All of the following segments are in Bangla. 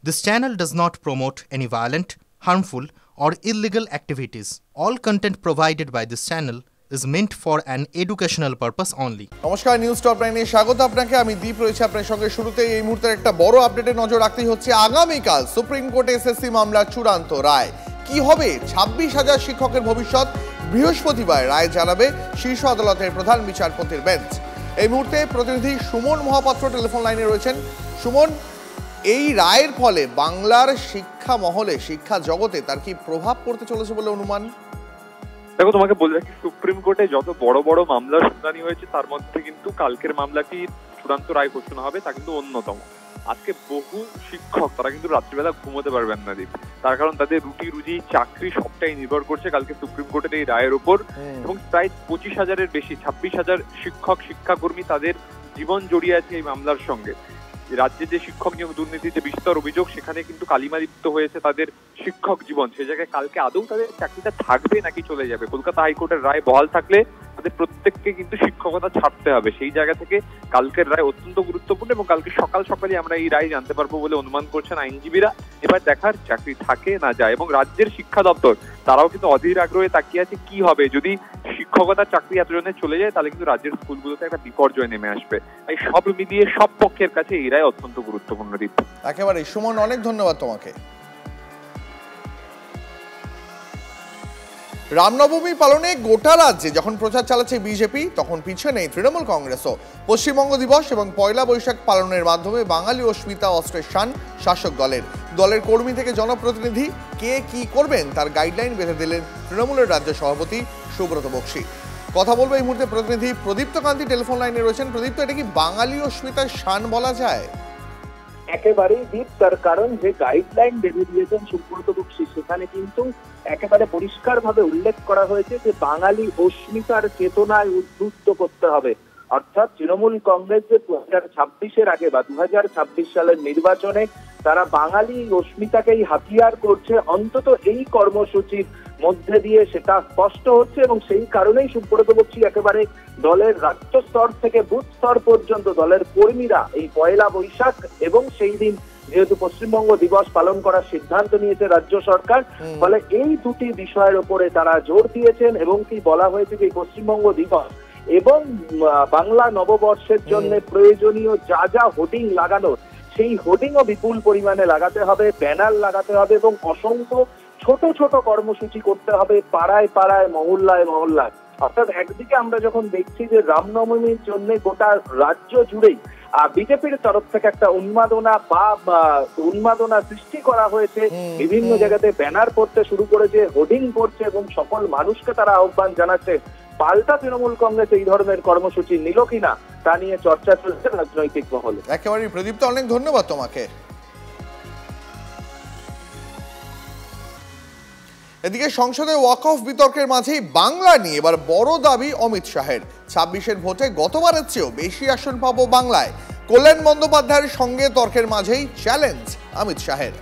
This channel does not promote any violent, harmful, or illegal activities. All content provided by this channel is meant for an educational purpose only. নমস্কার, নিউজ টপ 9 এ স্বাগত আপনাকে। আমি দীপ রয়েছে আপনার সঙ্গে। শুরুতেই এই মুহূর্তের একটা বড় আপডেটে নজর রাখতেই হচ্ছে আগামীকাল সুপ্রিম কোর্টে এসএসসি মামলার চূড়ান্ত রায়। কি হবে 26,000 শিক্ষকের ভবিষ্যৎ? বৃহস্পতিবার রায় জানাবে শীর্ষ আদালতের প্রধান বিচারপতির বেঞ্চ। এই মুহূর্তে প্রতিনিধি সুমন মহাপাত্র টেলিফোন লাইনে রয়েছেন। সুমন, এই রায়ের ফলে বাংলার শিক্ষা মহলে, শিক্ষা জগতে তার কি প্রভাব পড়তে চলেছে বলে অনুমান? দেখো, তোমাকে বলে রাখি, সুপ্রিম কোর্টে যত বড় বড় মামলার শুনানি হয়েছে তার মধ্যে কিন্তু কালকের মামলাটি চূড়ান্ত রায় ঘোষণা হবে তা কিন্তু অন্যতম। আজকে বহু শিক্ষক তারা কিন্তু রাত্রিবেলা ঘুমোতে পারবেন না দীপ, তার কারণ তাদের রুটি রুজি চাকরি সবটাই নির্ভর করছে কালকে সুপ্রিম কোর্টের এই রায়ের উপর। এবং প্রায় 25,000-এর বেশি 26,000 শিক্ষক শিক্ষাকর্মী তাদের জীবন জড়িয়ে আছে এই মামলার সঙ্গে। রাজ্যে যে শিক্ষক নিয়োগ দুর্নীতির যে বিস্তর অভিযোগ, সেখানে কিন্তু কালিমালিপ্ত হয়েছে তাদের শিক্ষক জীবন। সে জায়গায় কালকে আদৌ তাদের চাকরিটা থাকবে নাকি চলে যাবে? কলকাতা হাইকোর্টের রায় বহাল থাকলে তাদের প্রত্যেককে কিন্তু শিক্ষকতা ছাড়তে হবে। সেই জায়গা থেকে কালকের রায় অত্যন্ত গুরুত্বপূর্ণ এবং কালকে সকাল সকালে আমরা এই রায় জানতে পারবো বলে অনুমান করছেন আইনজীবীরা। এবার দেখার চাকরি থাকে না যায়। এবং রাজ্যের শিক্ষা দপ্তর তারাও কিন্তু অধীর আগ্রহে তাকিয়ে আছে কি হবে যদি শিক্ষকতার চাকরি এতজনের চলে যায়, তাহলে কিন্তু রাজ্যের স্কুলগুলোতে একটা বিপর্যয় নেমে আসবে। তাই সব মিলিয়ে সব পক্ষের কাছে এই রায় অত্যন্ত গুরুত্বপূর্ণ। দীপ, একেবারে সুমন, অনেক ধন্যবাদ তোমাকে। রামনবমী পালনে গোটা রাজ্যে যখন প্রচার চালাচ্ছে বিজেপি, তখন পিছিয়ে নেই তৃণমূল কংগ্রেসও। পশ্চিমবঙ্গ দিবস এবং পয়লা বৈশাখ পালনের মাধ্যমে বাঙালি অস্মিতা অস্ত্রের শান শাসক দলের কর্মী থেকে জনপ্রতিনিধি কে কি করবেন তার গাইডলাইন বেঁধে দিলেন তৃণমূলের রাজ্য সভাপতি সুব্রত বক্সী। কথা বলবো এই মুহূর্তে প্রতিনিধি প্রদীপ্ত কান্তি টেলিফোন লাইনে রয়েছেন। প্রদীপ্ত, এটা কি বাঙালি অস্মিতার শান বলা যায়? একেবারেই দীপ, তার কারণ যে গাইডলাইন বেঁধে দিয়েছেন সুব্রত বক্সী, সেখানে কিন্তু একেবারে পরিষ্কার ভাবে উল্লেখ করা হয়েছে যে বাঙালি অস্মিতার চেতনায় উদ্বুদ্ধ করতে হবে। অর্থাৎ তৃণমূল কংগ্রেস যে 2026-এর আগে বা 2026 সালের নির্বাচনে তারা বাঙালি অস্মিতাকেই হাতিয়ার করছে, অন্তত এই কর্মসূচির মধ্যে দিয়ে সেটা স্পষ্ট হচ্ছে। এবং সেই কারণেই সুব্রত বক্সী একেবারে দলের রাজ্য স্তর থেকে বুথ স্তর পর্যন্ত দলের কর্মীরা এই পয়লা বৈশাখ এবং সেই দিন যেহেতু পশ্চিমবঙ্গ দিবস পালন করার সিদ্ধান্ত নিয়েছে রাজ্য সরকার, ফলে এই দুটি বিষয়ের উপরে তারা জোর দিয়েছেন। এবং কি বলা হয়েছে যে পশ্চিমবঙ্গ দিবস এবং বাংলা নববর্ষের জন্য প্রয়োজনীয় যা যা হোর্ডিং লাগানোর, সেই হোর্ডিংও বিপুল পরিমাণে লাগাতে হবে, ব্যানার লাগাতে হবে এবং অসংখ্য ছোট ছোট কর্মসূচি করতে হবে পাড়ায় পাড়ায়, মহল্লায় মহল্লায়। অর্থাৎ একদিকে আমরা যখন দেখছি যে রামনবমীর জন্য গোটা রাজ্য জুড়েই বিজেপির তরফ থেকে একটা উন্মাদনা সৃষ্টি করা হয়েছে, বিভিন্ন জায়গাতে ব্যানার পড়তে শুরু করেছে, হোর্ডিং পড়ছে এবং সকল মানুষকে তারা আহ্বান জানাচ্ছে। পাল্টা তৃণমূল কংগ্রেস এই ধরনের কর্মসূচি নিল কিনা তা নিয়ে চর্চা চলছে রাজনৈতিক মহলে। একেবারে প্রদীপ্ত, অনেক ধন্যবাদ তোমাকে। এদিকে সংসদে ওয়াক অফ বিতর্কের মাঝেই বাংলা নিয়ে এবার বড় দাবি অমিত শাহের। 26-এর ভোটে গতবারের চেয়েও বেশি আসন পাবো বাংলায়। কল্যাণ বন্দ্যোপাধ্যায়ের সঙ্গে তর্কের মাঝেই চ্যালেঞ্জ অমিত শাহের।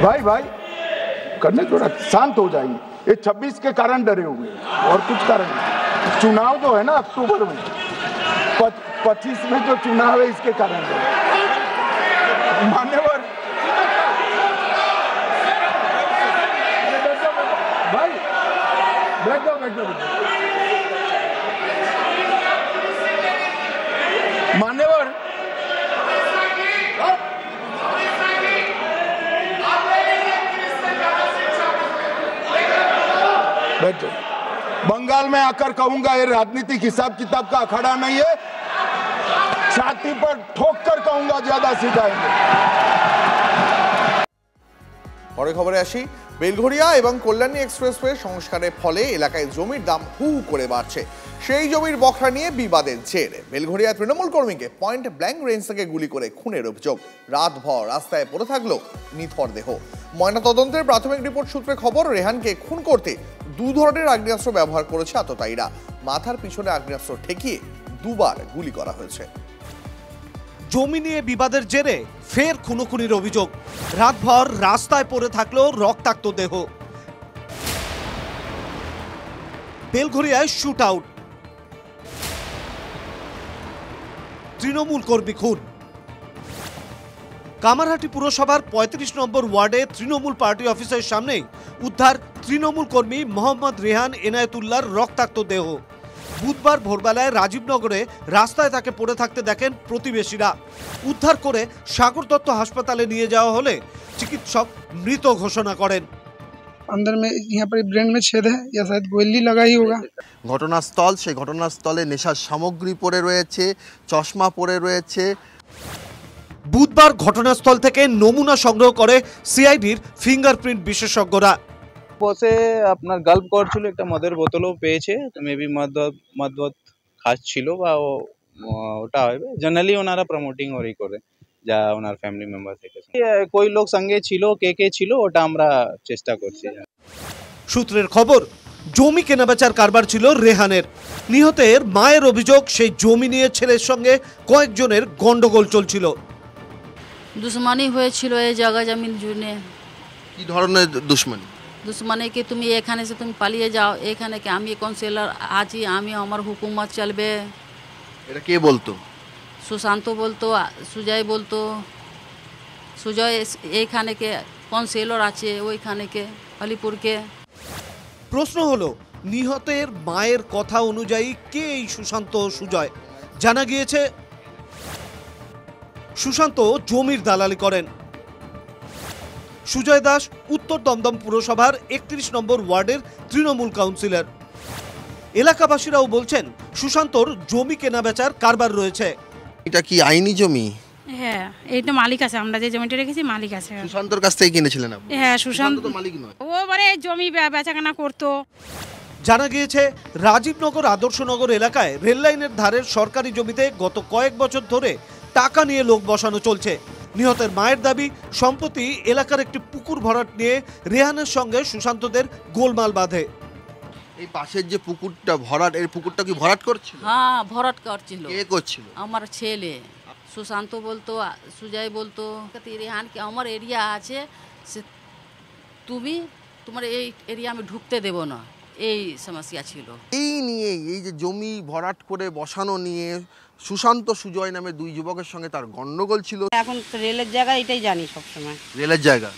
भाई भाई करने थोड़ा शांत हो जाइए, ये 26 के कारण डरे हुए और कुछ कारण नहीं। चुनाव जो है ना अक्टूबर में, 25 में जो चुनाव है इसके कारण मान्यवर भाई बैठ जाओ मान्यवर। बंगाल में आकर कहूंगा ये राजनीतिक हिसाब किताब का अखाड़ा नहीं है, छाती पर ठोक कर कहूंगा ज्यादा सिखाएंगे। পরে খবরে আসি। বেলঘরিয়া এবং কল্যাণী এক্সপ্রেসওয়ে সংস্কারের ফলে এলাকায় জমির দাম হু করে বাড়ছে। সেই জমির বখরা নিয়ে বিবাদের জের। বেলঘরিয়া তৃণমূল কর্মীকে পয়েন্ট ব্ল্যাঙ্ক রেঞ্জ থেকে গুলি করে খুনের অভিযোগ। রাতভর রাস্তায় পড়ে থাকলো নিথর দেহ। ময়নাতদন্তের প্রাথমিক রিপোর্ট সূত্রে খবর, রেহানকে খুন করতে 2 ধরনের আগ্নেয়াস্ত্র ব্যবহার করেছে আততায়ীরা। মাথার পিছনে আগ্নেয়াস্ত্র ঠেকিয়ে 2বার গুলি করা হয়েছে। জমি নিয়ে বিবাদের জেরে ফের খুনোখুনির অভিযোগ। রাতভর রাস্তায় পড়ে থাকলো রক্তাক্ত দেহ। বেলঘরিয়ায় শুট আউট, তৃণমূল কর্মী খুন। কামারহাটি পুরসভার ৩৫ নম্বর ওয়ার্ডে তৃণমূল পার্টি অফিসের সামনেই উদ্ধার তৃণমূল কর্মী মোহাম্মদ রেহান এনায়েতুল্লাহর রক্তাক্ত দেহ। বুধবার ভোরবেলায় রাজীবনগরে রাস্তায় তাকে পড়ে থাকতে দেখেন প্রতিবেশীরা। উদ্ধার করে সাগর দত্ত হাসপাতালে নিয়ে যাওয়া হলে চিকিৎসক মৃত ঘোষণা করেন। अंदर में यहाँ पर ब्रेन में छेद है या शायद गोली लगाई होगा। ঘটনাস্থল, সেই ঘটনাস্থলে নেশার সামগ্রী পড়ে রয়েছে, চশমা পড়ে রয়েছে। বুধবার ঘটনাস্থল থেকে নমুনা সংগ্রহ করে সিআইডির ফিঙ্গারপ্রিন্ট বিশেষজ্ঞরা। বসে আপনার গাল্প করছিল, একটা মদের বোতলও পেয়েছে, তো মেবি মদ খাচ্ছিল বা ওটা হবে। জেনারেলি ওনারা প্রমোটিং ওরই করে যা ওনার ফ্যামিলি মেম্বার থেকে কই লোক সঙ্গে ছিল, কে ছিল ওটা আমরা চেষ্টা করছি। সূত্রের খবর, জমি কেনাবেচার কারবার ছিল রেহানের। নিহতের মায়ের অভিযোগ, সেই জমি নিয়ে ছেলের সঙ্গে কয়েকজনের গন্ডগোল চলছিল। দুশ্মনী হয়েছিল এই জায়গা জমির জন্য। কি ধরনের দুশ্মনী? দুশ্মনী কি তুমি এখানে সে তুমি পালিয়ে যাও, এখানে কি আমি কাউন্সিলর আছি, আমি আমার হুকুমত চলবে। এটা কে বলতো? সুশান্ত বলতো, সুজয় বলতো। সুজয় এইখানে কে কাউন্সিলর আছে, ওইখানে কে আলিপুরকে। প্রশ্ন হলো, নিহতের মায়ের কথা অনুযায়ী কে এই সুশান্ত সুজয়? জানা গিয়েছে সুশান্ত জমির দালালি করেন। সুজয় দাস উত্তর দমদম পুরসভার ৩১ নম্বর ওয়ার্ডের তৃণমূল কাউন্সিলর। এলাকাবাসীরাও বলছেন সুশান্তর জমি কেনাবেচার কারবার রয়েছে। এটা কি আইনি জমি? হ্যাঁ, এইটা মালিক আছে, আমরা যে জমিটা রেখেছি মালিক আছে। সুশান্তর কাছ থেকে কিনেছিলেন আপনি? হ্যাঁ, সুশান্ত তো মালিক নয়, ও মানে জমি বেচাকেনা করতো। জানা গিয়েছে রাজীবনগর আদর্শনগর এলাকায় রেললাইনের ধারের সরকারি জমিতে গত কয়েক বছর ধরে টাকা নিয়ে লোক বসানো চলছে। নিহতের মায়ের দাবি, সম্প্রতি এলাকার একটি পুকুর ভরাট নিয়ে রেহানের সঙ্গে সুশান্তদের গোলমাল বাঁধে। এই পাশের যে পুকুরটা ভরাট, এই পুকুরটা কি ভরাট করছিল? হ্যাঁ, ভরাট করছিল। কে করছিল? আমার ছেলে। সুশান্ত বলতো, সুজয় বলতো, রেহান কি আমার এরিয়া আছে, সে তুমি তোমার এই এরিয়া আমি ঢুকতে দেব না, এই সমস্যা ছিল। এই নিয়ে, এই যে জমি ভরাট করে বসানো নিয়ে সুশান্ত সুজয় নামে দুই যুবকের সঙ্গে তার গন্ডগোল ছিল। এখন রেলের জায়গা, এটাই জানি সবসময়। রেলের জায়গা,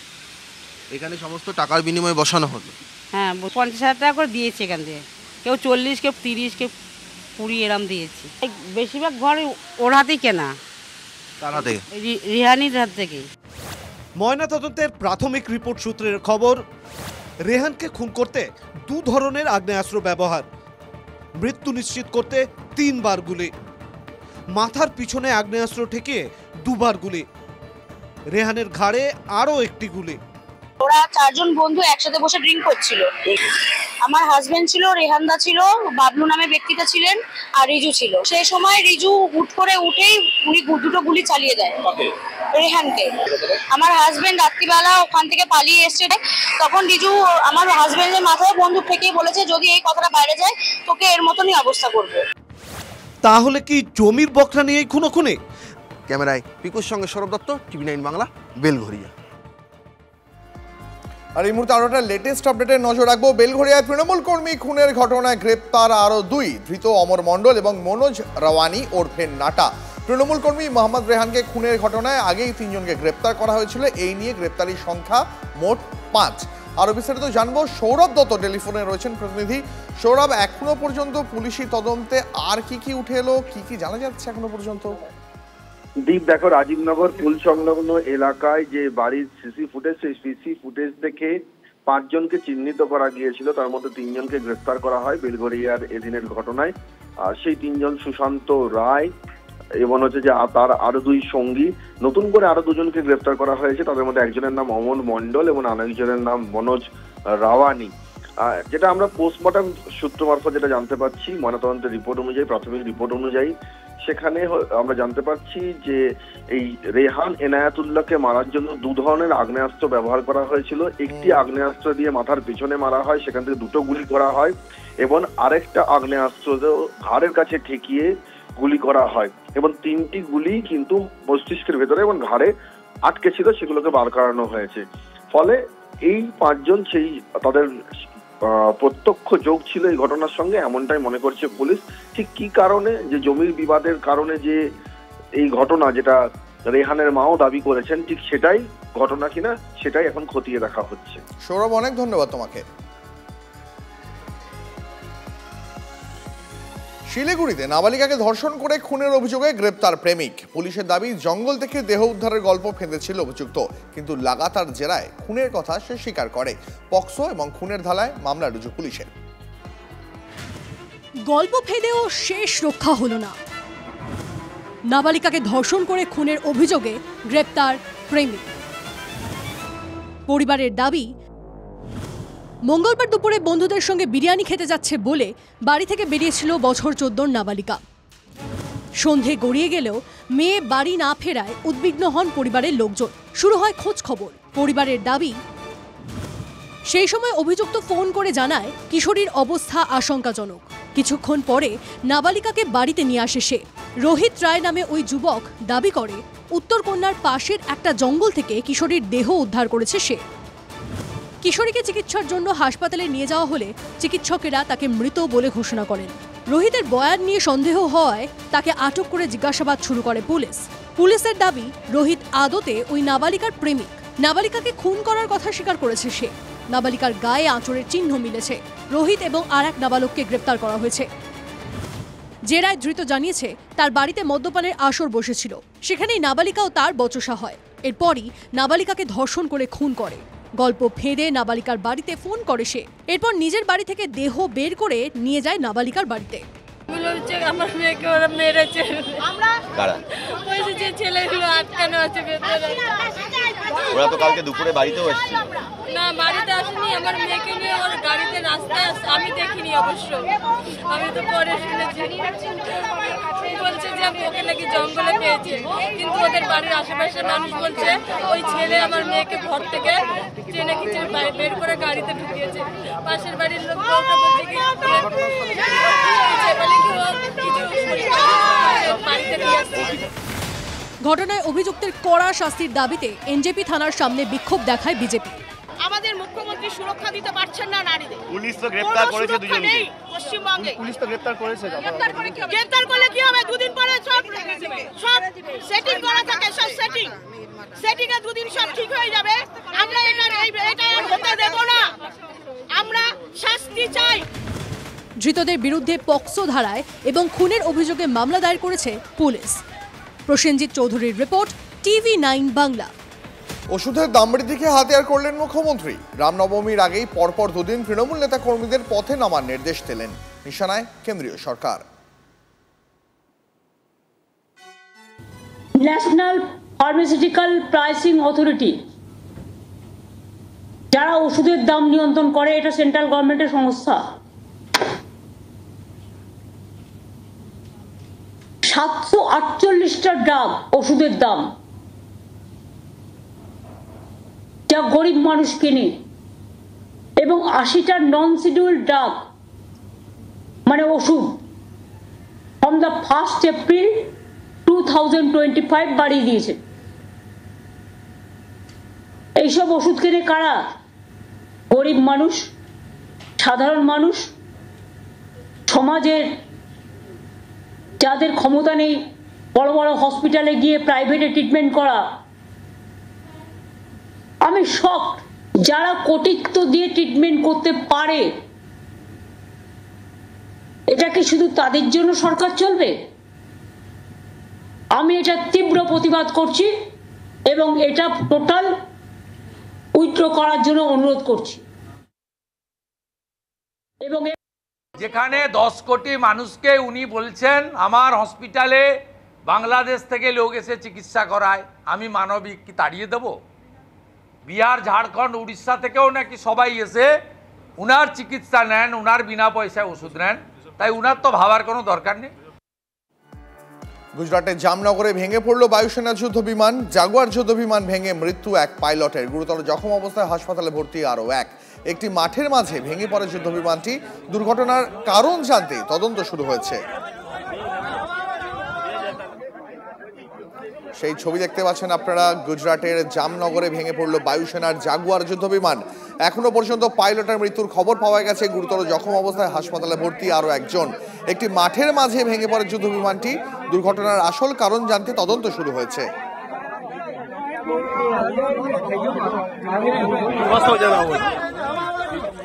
এখানে সমস্ত টাকার বিনিময়ে বসানো হতো। হ্যাঁ, 50,000 টাকা করে দিয়েছে এখান থেকে, কেউ 40, কেউ 30, কেউ 20 এরম দিয়েছে। বেশিরভাগ ঘর ওর হাতেই কেনা। তার হাতে? রেহানির হাত থেকে। ময়নাতদন্তের প্রাথমিক রিপোর্ট সূত্রের খবর, রেহানকে খুন করতে 2 ধরনের আগ্নেয়াস্ত্র ব্যবহার। মৃত্যু নিশ্চিত করতে 3 বার গুলি, মাথার পিছনে আগ্নেয়াস্ত্র ঠেকিয়ে 2 বার গুলি, রেহানের ঘাড়ে আরও 1টি গুলি। ওরা 4 জন বন্ধু একসাথে বসে ড্রিঙ্ক করছিল। আমার হাজবেন্ড ছিল, রেহানদা ছিল, বাবলু নামে ব্যক্তিটা ছিলেন, আর রিজু ছিল। সেই সময় রিজু হুট করে উঠেই উনি 2টো গুলি চালিয়ে দেয় রেহানকে। আমার হাজবেন্ড রাত্রিবেলা ওখান থেকে পালিয়ে এসছে, তখন রিজু আমার হাজবেন্ডের মাথায় বন্দুক ঠেকিয়ে বলেছে, যদি এই কথাটা বাইরে যায় তোকে এর মতনই অবস্থা করবে। তাহলে কি জমির বকরা নিয়েই খুনোখুনি? ক্যামেরায় পিকুর সঙ্গে সৌরভ দত্ত, TV9 বাংলা, বেলঘরিয়া। আর এই মুহূর্তে আরো একটা লেটেস্ট আপডেটে নজর রাখবো। বেলঘরিয়ায় তৃণমূল কর্মী খুনের ঘটনায় গ্রেপ্তার আরো 2 ধৃত, অমর মণ্ডল এবং মনোজ রাওয়ানি ওরফে নাটা। তৃণমূল কর্মী মোহাম্মদ রেহানকে খুনের ঘটনায় আগেই 3 জনকে গ্রেপ্তার করা হয়েছিল। এই নিয়ে গ্রেপ্তারির সংখ্যা মোট 5। আরো বিস্তারিত জানবো, সৌরভ দত্ত টেলিফোনে রয়েছেন প্রতিনিধি। সৌরভ, এখনো পর্যন্ত পুলিশি তদন্তে আর কি উঠে এলো, কি জানা যাচ্ছে এখনো পর্যন্ত? দীপ, দেখো, রাজীবনগর পুল সংলগ্ন এলাকায় যে বাড়ির সিসি ফুটেজ, সেই সিসি ফুটেজ দেখে 5 জনকে চিহ্নিত করা গিয়েছিল। তার মধ্যে 3 জনকে গ্রেফতার করা হয় বেলঘরিয়ার এদিনের ঘটনায়। আর সেই 3 জন সুশান্ত রায় এবং হচ্ছে যে তার আরো 2 সঙ্গী। নতুন করে আরো 2 জনকে গ্রেফতার করা হয়েছে। তাদের মধ্যে একজনের নাম অমর মণ্ডল এবং আরেকজনের নাম মনোজ রাওয়ানি। যেটা আমরা পোস্টমর্টম সূত্র মারফত যেটা জানতে পারছি, ময়নাতদন্তের রিপোর্ট অনুযায়ী, প্রাথমিক রিপোর্ট অনুযায়ী, সেখানে আমরা জানতে পারছি যে এই রেহান এনায়েতুল্লাহকে মারার জন্য 2 ধরনের আগ্নেয়াস্ত্র ব্যবহার করা হয়েছিল। একটি আগ্নেয়াস্ত্র দিয়ে মাথার পিছনে মারা হয়, সেখান থেকে 2টো গুলি করা হয়, এবং আরেকটা আগ্নেয়াস্ত্র ঘাড়ের কাছে ঠেকিয়ে গুলি করা হয়, এবং 3টি গুলি কিন্তু মস্তিষ্কের ভেতরে এবং ঘাড়ে আটকে ছিল, সেগুলোকে বার করানো হয়েছে। ফলে এই 5 জন সেই তাদের প্রত্যক্ষ যোগ ছিল এই ঘটনার সঙ্গে, এমনটাই মনে করছে পুলিশ। ঠিক কি কারণে, যে জমির বিবাদের কারণে যে এই ঘটনা, যেটা রেহানের মাও দাবি করেছেন ঠিক সেটাই ঘটনা কিনা সেটাই এখন খতিয়ে দেখা হচ্ছে। সৌরভ, অনেক ধন্যবাদ তোমাকে। শিলিগুড়িতে নাবালিকাকে ধর্ষণ করে খুনের অভিযোগে গ্রেপ্তার প্রেমিক। পুলিশের দাবি জঙ্গল থেকে দেহ উদ্ধারের গল্প ফেঁদেছিল অভিযুক্ত, কিন্তু লাগাতার জেরায় খুনের কথা সে স্বীকার করে। পক্সো এবং খুনের ধারায় মামলা রুজু পুলিশের। গল্প ফেঁদেও শেষ রক্ষা হলো না, নাবালিকাকে ধর্ষণ করে খুনের অভিযোগে গ্রেপ্তার প্রেমিক। পরিবারের দাবি, মঙ্গলবার দুপুরে বন্ধুদের সঙ্গে বিরিয়ানি খেতে যাচ্ছে বলে বাড়ি থেকে বেরিয়েছিল বছর 14 নাবালিকা। সন্ধে গড়িয়ে গেলেও মেয়ে বাড়ি না ফেরায় উদ্বিগ্ন হন পরিবারের লোকজন। শুরু হয় খোঁজ খবর। পরিবারের দাবি, সেই সময় অভিযুক্ত ফোন করে জানায় কিশোরীর অবস্থা আশঙ্কাজনক। কিছুক্ষণ পরে নাবালিকাকে বাড়িতে নিয়ে আসে সে। রোহিত রায় নামে ওই যুবক দাবি করে উত্তরকন্যার পাশের একটা জঙ্গল থেকে কিশোরীর দেহ উদ্ধার করেছে সে। কিশোরীকে চিকিৎসার জন্য হাসপাতালে নিয়ে যাওয়া হলে চিকিৎসকেরা তাকে মৃত বলে ঘোষণা করেন। রোহিতের বয়ান নিয়ে সন্দেহ হওয়ায় তাকে আটক করে জিজ্ঞাসাবাদ শুরু করে পুলিশ। পুলিশের দাবি, রোহিত আদতে ওই নাবালিকার প্রেমিক। নাবালিকাকে খুন করার কথা স্বীকার করেছে সে। নাবালিকার গায়ে আঁচড়ের চিহ্ন মিলেছে। রোহিত এবং আর এক নাবালককে গ্রেপ্তার করা হয়েছে। জেরায় ধৃত জানিয়েছে তার বাড়িতে মদ্যপানের আসর বসেছিল, সেখানেই নাবালিকা ও তার বচসা হয়। এরপরই নাবালিকাকে ধর্ষণ করে খুন করে। গল্প ফেঁদে নাবালিকার বাড়িতে ফোন করে সে। এরপর নিজের বাড়ি থেকে দেহ বের করে নিয়ে যায় নাবালিকার বাড়িতে। আমার মেয়েকে ওরা মেরেছে, ওই যে ছেলেগুলো আটকানো আছে ভেতরে। ওরা তো কালকে দুপুরে বাড়িতেও এসেছিল। না, বাড়িতে আসেনি, আমার মেয়েকে নিয়ে ওর গাড়িতে রাস্তায় আমি দেখিনি অবশ্য, আমি তো পরে শুনেছি। বলছে যে ওকে নাকি জঙ্গলে পেয়েছে, কিন্তু ওদের বাড়ির আশেপাশের মানুষ বলছে ওই ছেলে আমার মেয়েকে ঘর থেকে চেনে কিছু বের করে গাড়িতে ঢুকিয়েছে। পাশের বাড়ির লোক বলছে কি ঘটনায় অভিযুক্তের কড়া শাস্তির দাবিতে এনজেপি থানার সামনে বিক্ষোভ দেখায় বিজেপি। আমাদের মুখ্যমন্ত্রী সুরক্ষা দিতে পারছেন না নারীদের। পুলিশ তো গ্রেফতার করেছে দুজনকে। পশ্চিমবঙ্গে পুলিশ তো গ্রেফতার করেছে। গ্রেফতার করলে কি হবে? দুদিন পরে সব সেটিং করা থাকে, সব সেটিং এ দুদিন সব ঠিক হয়ে যাবে। আমরা এটা হতে দেব না, আমরা শাস্তি চাই। ধৃতদের বিরুদ্ধে পক্সো ধারায় এবং খুনের অভিযোগে মামলা দায়ের করেছে পুলিশ। প্রসেনজিৎ চৌধুরীর রিপোর্ট, TV9 বাংলা। ওষুধের দাম বৃদ্ধিকে হাতিয়ার করলেন মুখ্যমন্ত্রী। রামনবমীর আগেই পরপর দুদিন তৃণমূল নেতা কর্মীদের পথে নামার নির্দেশ দিলেন। নিশানায় কেন্দ্রীয় সরকার। ন্যাশনাল ফার্মাসিউটিক্যাল প্রাইসিং অথরিটি, যারা ওষুধের দাম নিয়ন্ত্রণ করে, এটা সেন্ট্রাল গভর্নমেন্টের সংস্থা। 748টা ড্রাগ ওষুধের দাম, যা গরিব মানুষ কেনে, এবং 80টা নন শিডিউল ড্রাগ মানে ওষুধ ফ্রম দ্য 1 এপ্রিল 2025 বাড়িয়ে দিয়েছে। এইসব ওষুধ কেনে কারা? গরিব মানুষ, সাধারণ মানুষ, সমাজের যাদের ক্ষমতা নেই বড় বড় হসপিটালে গিয়ে প্রাইভেটে ট্রিটমেন্ট করা। আমি শকড, যারা কোটিত্ব দিয়ে ট্রিটমেন্ট করতে পারে, এটা কি শুধু তাদের জন্য সরকার চলবে? আমি এটা তীব্র প্রতিবাদ করছি এবং এটা টোটাল উইথড্র করার জন্য অনুরোধ করছি। এবং যেখানে 10 কোটি মানুষকে উনি বলছেন আমার হসপিটালে বাংলাদেশ থেকে লোক এসে চিকিৎসা করায়, আমি মানবিক কি তাড়িয়ে দেব? বিহার, ঝাড়খণ্ড, উড়িষ্যা থেকেও নাকি সবাই এসে উনার চিকিৎসা নেন, উনার বিনা পয়সায় ওষুধ নেন, তাই উনার তো ভাবার কোনো দরকার নেই। গুজরাটের জামনগরে ভেঙে পড়ল বায়ুসেনা যুদ্ধ বিমান। জাগুয়ার যুদ্ধ বিমান ভেঙে মৃত্যু এক পাইলটের। গুরুতর জখম অবস্থায় হাসপাতালে ভর্তি আরও এক। একটি মাঠের মাঝে ভেঙে পড়ে যুদ্ধ বিমানটি। দুর্ঘটনার কারণ জানতে তদন্ত শুরু হয়েছে। সেই ছবি দেখতে পাচ্ছেন আপনারা। গুজরাটের জামনগরে ভেঙে পড়ল বায়ুসেনার জাগুয়ার যুদ্ধ বিমান। এখনো পর্যন্ত পাইলটের মৃত্যুর খবর পাওয়া গেছে। গুরুতর জখম অবস্থায় হাসপাতালে ভর্তি আরও একজন। একটি মাঠের মাঝে ভেঙে পড়ে যুদ্ধ বিমানটি। দুর্ঘটনার আসল কারণ জানতে তদন্ত শুরু হয়েছে। मस्त हो जाएगा वो।